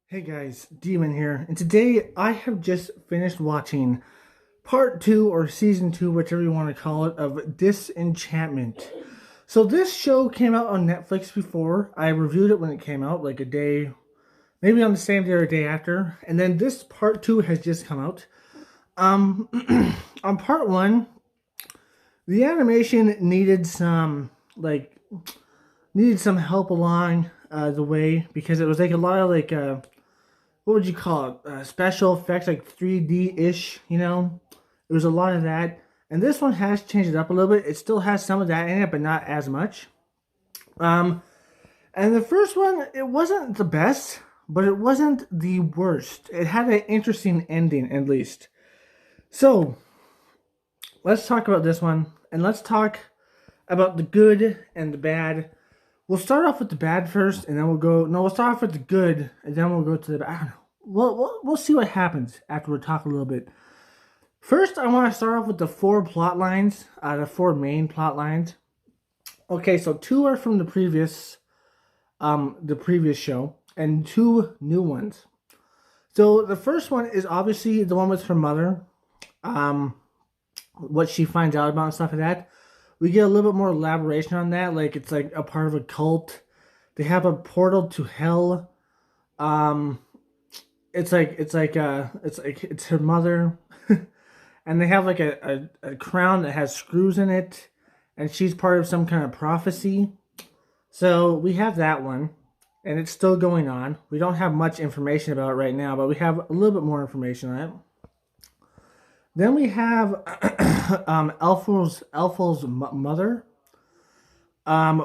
Hey guys, Demon here, and today I have just finished watching part 2 or season 2, whichever you want to call it, of Disenchantment. So this show came out on Netflix before. I reviewed it when it came out, like a day, maybe on the same day or a day after, and then this part 2 has just come out. Um, on part 1, the animation needed some help along the way because it was like a lot of what would you call it? Special effects, like 3D ish, you know? There was a lot of that. And this one has changed it up a little bit. It still has some of that in it, but not as much. Um, and the first one, it wasn't the best, but it wasn't the worst. It had an interesting ending, at least. So, let's talk about this one, and let's talk about the good and the bad. We'll start off with the bad first, and then we'll go. No, we'll start off with the good, and then we'll go to the bad. I don't know. We'll see what happens after we talk a little bit. First, I want to start off with the four plot lines, the four main plot lines. Okay, so two are from the previous show, and two new ones. So the first one is obviously the one with her mother, what she finds out about and stuff like that. We get a little bit more elaboration on that, like it's like a part of a cult. They have a portal to hell. Um, it's her mother, and they have like a crown that has screws in it, and she's part of some kind of prophecy. So we have that one, and it's still going on. We don't have much information about it right now, but we have a little bit more information on it. Then we have Elfo's mother,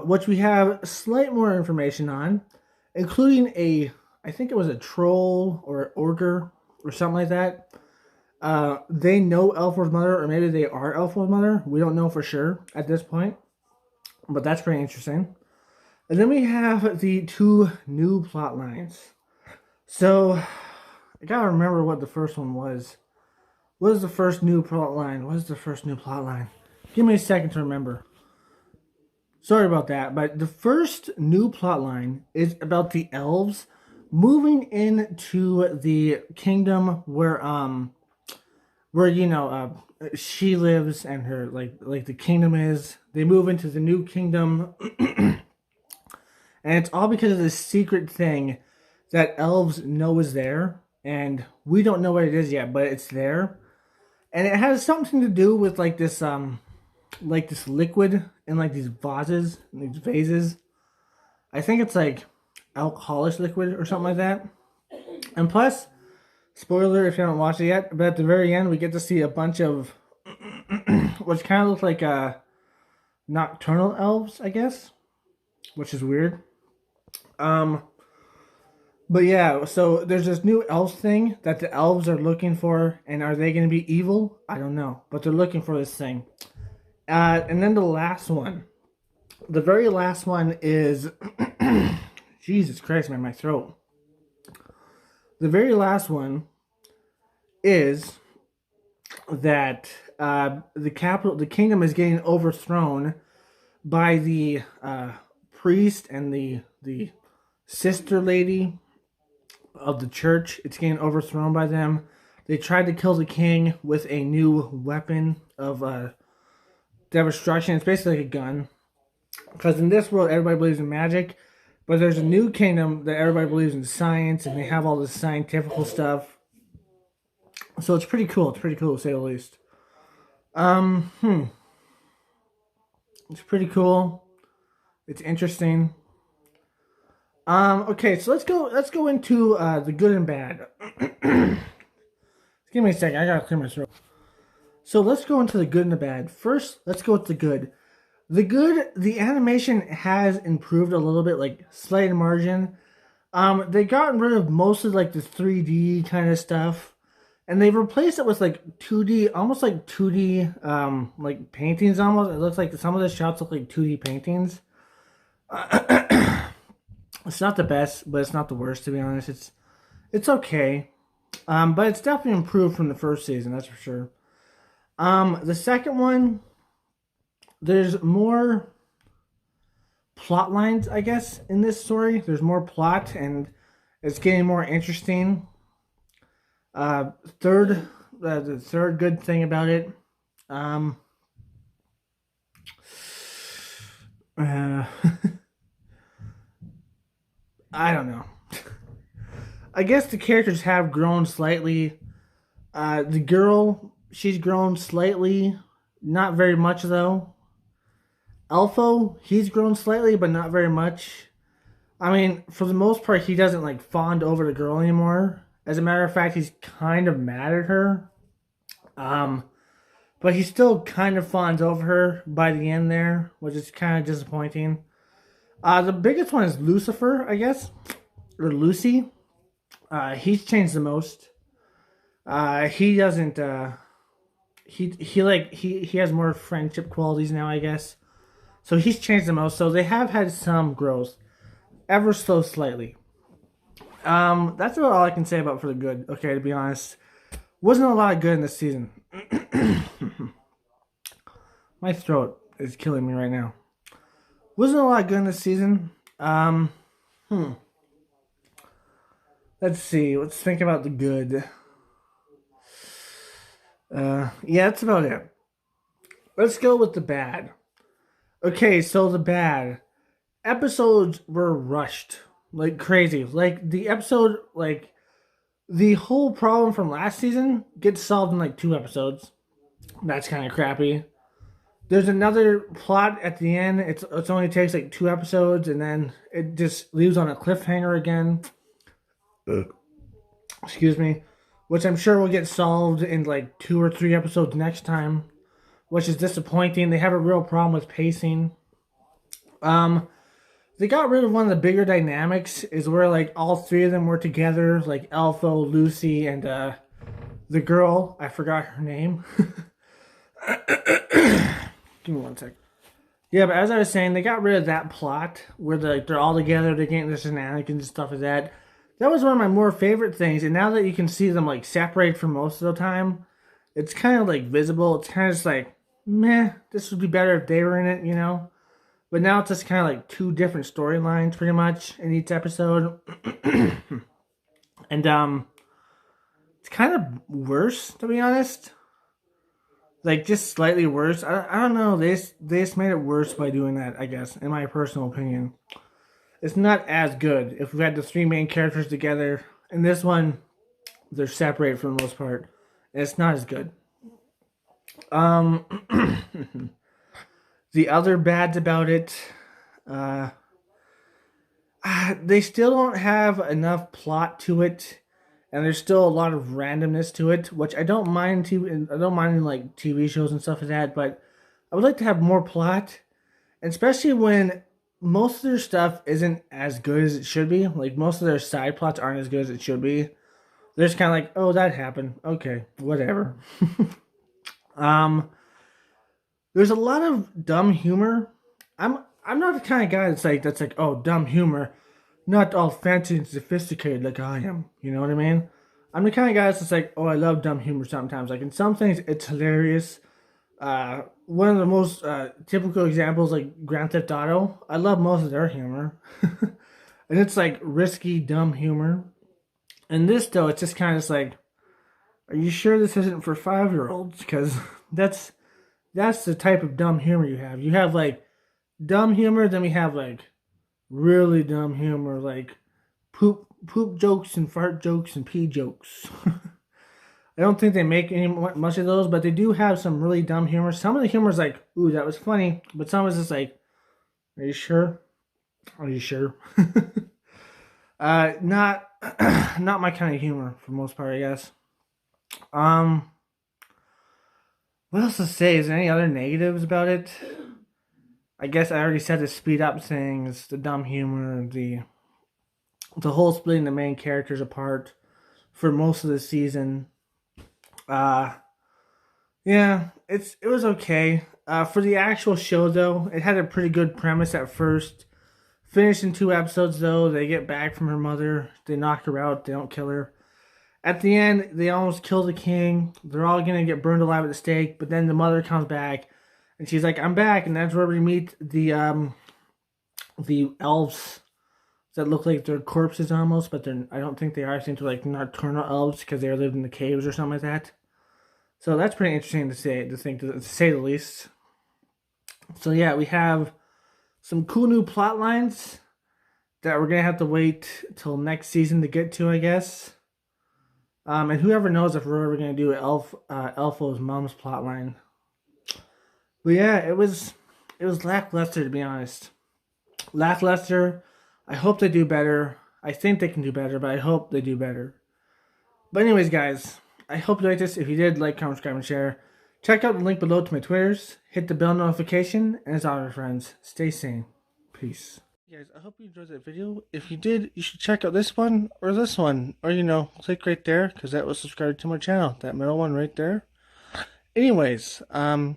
which we have slight more information on, including I think it was a troll or an ogre or something like that. They know Elfo's mother, or maybe they are Elfo's mother. We don't know for sure at this point, but that's pretty interesting. And then we have the two new plot lines. So I gotta remember what the first one was. What is the first new plot line? What is the first new plot line? Give me a second to remember. Sorry about that, but the first new plot line is about the elves moving into the kingdom where she lives and her like the kingdom is. They move into the new kingdom, and it's all because of this secret thing that elves know is there, and we don't know what it is yet, but it's there. And it has something to do with like this liquid in like these vases, these vases. I think it's like alcoholic liquid or something like that. And plus, spoiler if you haven't watched it yet, but at the very end we get to see a bunch of which kind of looks like nocturnal elves, I guess, which is weird. But yeah, so there's this new elves thing that the elves are looking for, and are they going to be evil? I don't know, but they're looking for this thing. And then the last one, the very last one is Jesus Christ, man, my throat. The very last one is that the kingdom is getting overthrown by the priest and the sister lady of the church. It's getting overthrown by them. They tried to kill the king with a new weapon of destruction. It's basically like a gun. Because in this world, everybody believes in magic, but there's a new kingdom that everybody believes in science, and they have all this scientific stuff. So it's pretty cool. It's pretty cool to say the least. It's pretty cool. It's interesting. Okay, so let's go into the good and bad. Give me a second, I gotta clear my throat. So let's go into the good and the bad. First, let's go with the good. The animation has improved a little bit, like slight margin. They gotten rid of most of like the 3D kind of stuff, and they've replaced it with like 2D, almost like 2D, like paintings almost. It looks like some of the shots look like 2D paintings. It's not the best, but it's not the worst, to be honest. It's okay. But it's definitely improved from the first season, that's for sure. The second one, there's more plot lines, I guess, in this story. There's more plot, and It's getting more interesting. Uh, third, the third good thing about it, um, uh, I don't know. I guess the characters have grown slightly. The girl, she's grown slightly, not very much though. Alpha, he's grown slightly, but not very much. I mean, for the most part, he doesn't like fawn over the girl anymore. As a matter of fact, he's kind of mad at her. Um, but he still kind of fawns over her by the end there, which is kind of disappointing. The biggest one is Lucifer, I guess, or Lucy. He's changed the most. He doesn't. He has more friendship qualities now, I guess. So he's changed the most. So they have had some growth, ever so slightly. That's about all I can say about for the good. Okay, to be honest, wasn't a lot of good in this season. My throat is killing me right now. Wasn't a lot good in this season. Let's see. Let's think about the good. Yeah, that's about it. Let's go with the bad. Okay, so the bad episodes were rushed like crazy. Like the episode, like the whole problem from last season gets solved in like 2 episodes. That's kind of crappy. There's another plot at the end. It only takes like 2 episodes, and then it just leaves on a cliffhanger again. Excuse me, which I'm sure will get solved in like 2 or 3 episodes next time, which is disappointing. They have a real problem with pacing. They got rid of one of the bigger dynamics is where like all three of them were together, like Alpha, Lucy, and the girl. I forgot her name. Give me 1 sec. Yeah, but as I was saying, they got rid of that plot where they're all together, they're getting the shenanigans and stuff like that. That was one of my more favorite things, and now that you can see them like separate for most of the time, it's kind of like visible. It's kind of just like, meh, this would be better if they were in it, you know? But now it's just kind of like 2 different storylines pretty much in each episode. And it's kind of worse, to be honest. Like just slightly worse. I don't know. They just made it worse by doing that, I guess, in my personal opinion. It's not as good if we had the 3 main characters together. In this one, they're separated for the most part. And it's not as good. The other bads about it, they still don't have enough plot to it, and there's still a lot of randomness to it, which I don't mind. I don't mind in like TV shows and stuff like that, but I would like to have more plot, especially when most of their stuff isn't as good as it should be. Like most of their side plots aren't as good as it should be. They're just kind of like, oh, that happened. Okay, whatever. There's a lot of dumb humor. I'm not the kind of guy that's like, oh, dumb humor, not all fancy and sophisticated like I am. You know what I mean? I'm the kind of guy that's just like, oh, I love dumb humor sometimes. Like in some things, it's hilarious. One of the most typical examples, like Grand Theft Auto. I love most of their humor, and it's like risky, dumb humor. And this though, it's just kind of just like, are you sure this isn't for 5-year-olds? Because that's the type of dumb humor you have. You have like dumb humor, then we have like really dumb humor, like poop jokes and fart jokes and pee jokes. I don't think they make any much of those, but they do have some really dumb humor. Some of the humor is like, ooh, that was funny, but some is just like, are you sure? Are you sure? Not not my kind of humor for the most part, I guess. What else to say? Is there any other negatives about it? I guess I already said the speed up things, the dumb humor, the whole splitting the main characters apart for most of the season. Yeah, it was okay. For the actual show though, it had a pretty good premise at first. Finished in 2 episodes though, they get back from her mother, they knock her out, they don't kill her. At the end, they almost kill the king. They're all gonna get burned alive at the stake, but then the mother comes back, and she's like, "I'm back," and that's where we meet the elves, that look like they're corpses almost, but I don't think they are. I think they're like nocturnal elves because they lived in the caves or something like that. So that's pretty interesting to say the least. So yeah, we have some cool new plot lines that we're gonna have to wait till next season to get to, I guess. And whoever knows if we're ever gonna do Elfo's mom's plot line. But yeah, it was lackluster, to be honest. Lackluster. I hope they do better. I think they can do better, but I hope they do better. But anyways, guys, I hope you liked this. If you did, like, comment, subscribe, and share. Check out the link below to my Twitters. Hit the bell notification. And as always, friends, stay sane. Peace. Guys, I hope you enjoyed that video. If you did, you should check out this one or this one. Or, click right there, because that will subscribe to my channel. That middle one right there. Anyways, I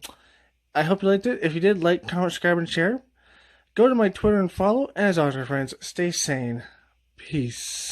hope you liked it. If you did, like, comment, subscribe, and share. Go to my Twitter and follow. And as always, my friends, stay sane. Peace.